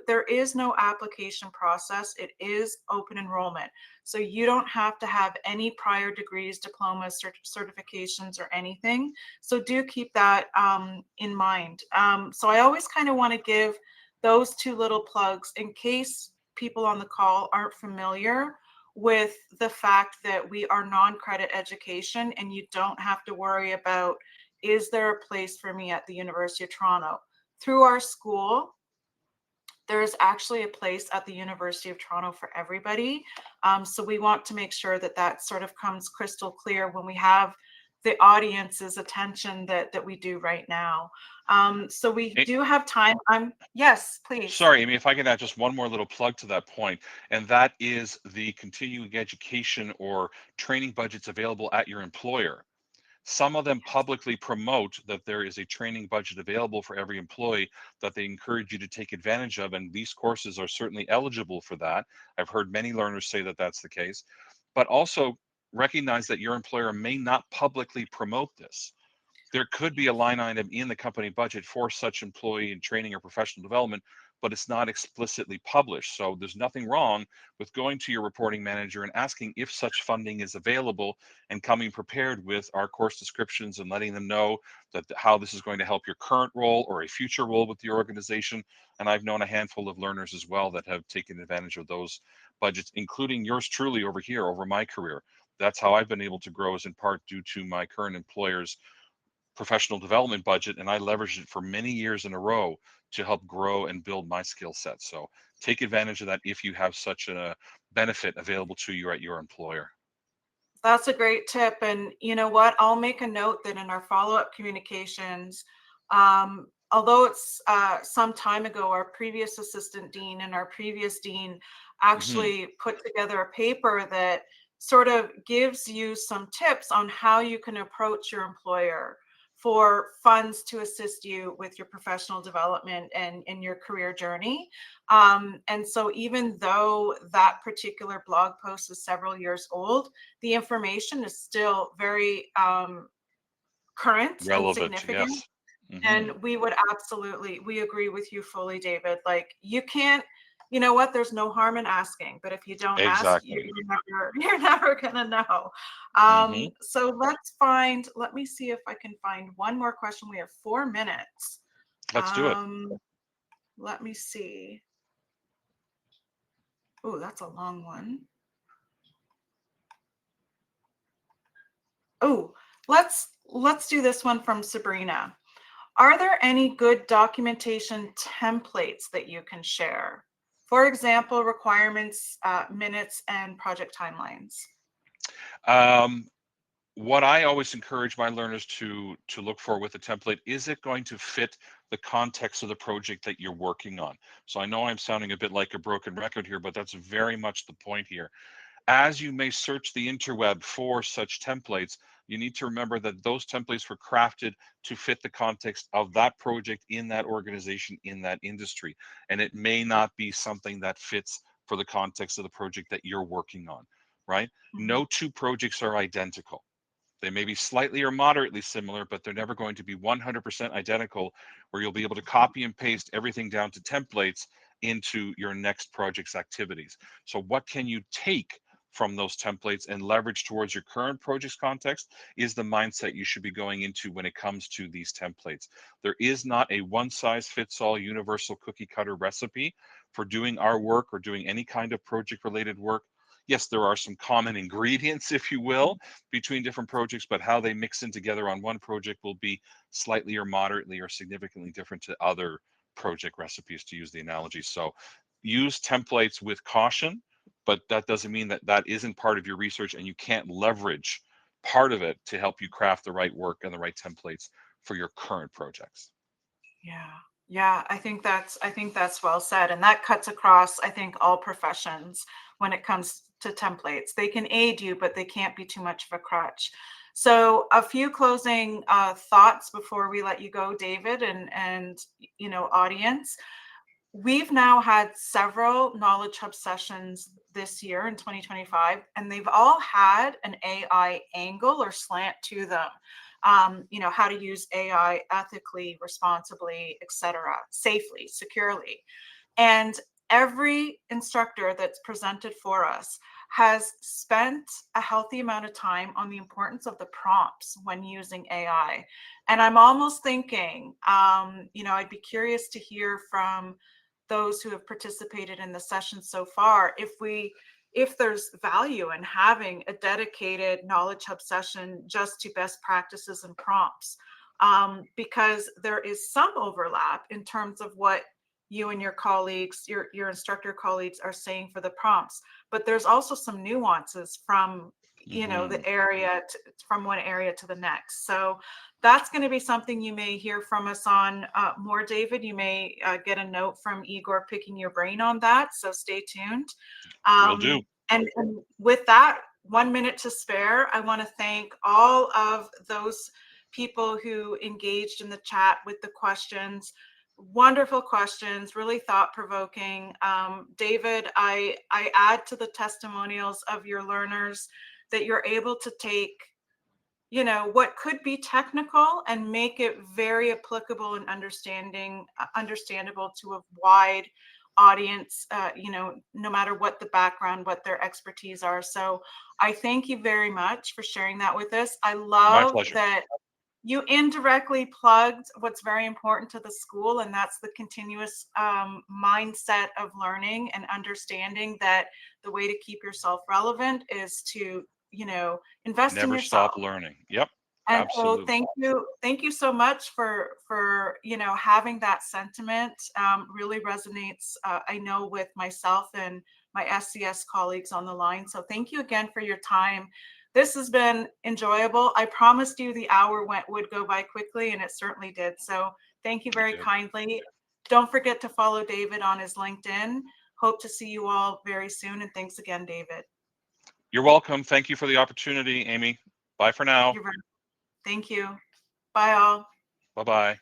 There is no application process. It is open enrollment. So you don't have to have any prior degrees, diplomas, certifications, or anything. So do keep that in mind. So I always kind of want to give those 2 little plugs in case people on the call aren't familiar with the fact that we are non-credit education, and you don't have to worry about, is there a place for me at the University of Toronto? Through our school, there is actually a place at the University of Toronto for everybody. So we want to make sure that that sort of comes crystal clear when we have the audience's attention that we do right now. So we A- do have time. Yes, please. Sorry, Amy, if I can add just one more little plug to that point, and that is the continuing education or training budgets available at your employer. Some of them publicly promote that there is a training budget available for every employee that they encourage you to take advantage of, and these courses are certainly eligible for that. I've heard many learners say that that's the case, but also recognize that your employer may not publicly promote this. There could be a line item in the company budget for such employee and training or professional development, but it's not explicitly published. So there's nothing wrong with going to your reporting manager and asking if such funding is available and coming prepared with our course descriptions and letting them know that how this is going to help your current role or a future role with the organization. And I've known a handful of learners as well that have taken advantage of those budgets, including yours truly over here over my career. That's how I've been able to grow, is in part due to my current employer's professional development budget, and I leveraged it for many years in a row to help grow and build my skill set. So take advantage of that if you have such a benefit available to you at your employer. That's a great tip. And you know what? I'll make a note that in our follow-up communications, although it's some time ago, our previous assistant dean and our previous dean Hmm. actually put together a paper that sort of gives you some tips on how you can approach your employer for funds to assist you with your professional development and in your career journey. And so even though that particular blog post is several years old, the information is still very current and Relevant, significant. yes. Hmm. And we agree with you fully, David. Like, you can't, you know what? There's no harm in asking, but if you don't ask, Exactly. you're never gonna know. Hmm. So let me see if I can find one more question. We have 4 minutes. Let's do it. Um, let me see. Oh, that's a long one. Oh, let's do this one from Sabrina. Are there any good documentation templates that you can share? For example, requirements, minutes, and project timelines. Um, what I always encourage my learners to look for with a template, is it going to fit the context of the project that you're working on? So I know I'm sounding a bit like a broken record here, but that's very much the point here. As you may search the interweb for such templates, you need to remember that those templates were crafted to fit the context of that project in that organization, in that industry. And it may not be something that fits for the context of the project that you're working on, right? Mhm. No two projects are identical. They may be slightly or moderately similar, but they're never going to be 100% identical, where you'll be able to copy and paste everything down to templates into your next project's activities. So what can you take from those templates and leverage towards your current project's context is the mindset you should be going into when it comes to these templates. There is not a one size fits all universal cookie cutter recipe for doing our work or doing any kind of project related work. Yes, there are some common ingredients, if you will, between different projects, but how they mix in together on one project will be slightly or moderately or significantly different to other project recipes, to use the analogy. So use templates with caution, but that doesn't mean that that isn't part of your research and you can't leverage part of it to help you craft the right work and the right templates for your current projects. Yeah. Yeah, I think that's well said. And that cuts across, I think, all professions when it comes to templates. They can aid you, but they can't be too much of a crutch. So a few closing thoughts before we let you go, David, and audience. We've now had several Knowledge Hub sessions this year in 2025, and they've all had an AI angle or slant to them. How to use AI ethically, responsibly, etc., safely, securely. And every instructor that's presented for us has spent a healthy amount of time on the importance of the prompts when using AI. And I'm almost thinking, I'd be curious to hear from those who have participated in the session so far, if there's value in having a dedicated Knowledge Hub session just to best practices and prompts, because there is some overlap in terms of what you and your colleagues, your instructor colleagues are saying for the prompts, but there's also some nuances from Mhm. the area from one area to the next. So that's going to be something you may hear from us on more, David. You may get a note from Igor picking your brain on that. So stay tuned. Will do. And with that, 1 minute to spare, I want to thank all of those people who engaged in the chat with the questions. Wonderful questions, really thought provoking. David, I add to the testimonials of your learners that you're able to take what could be technical and make it very applicable and understandable to a wide audience, no matter what the background, what their expertise are. So I thank you very much for sharing that with us. I My love pleasure. that you indirectly plugged what's very important to the school, and that's the continuous mindset of learning and understanding that the way to keep yourself relevant is to invest in Never yourself. stop learning. Yep. And so Absolutely. thank you so much for having that sentiment. Really resonates, I know, with myself and my SCS colleagues on the line. So thank you again for your time. This has been enjoyable. I promised you the hour would go by quickly, and it certainly did. So thank you very kindly. Don't forget to follow David on his LinkedIn. Hope to see you all very soon. And thanks again, David. You're welcome. Thank you for the opportunity, Amy. Bye for now. Thank you. Bye all. Bye-bye.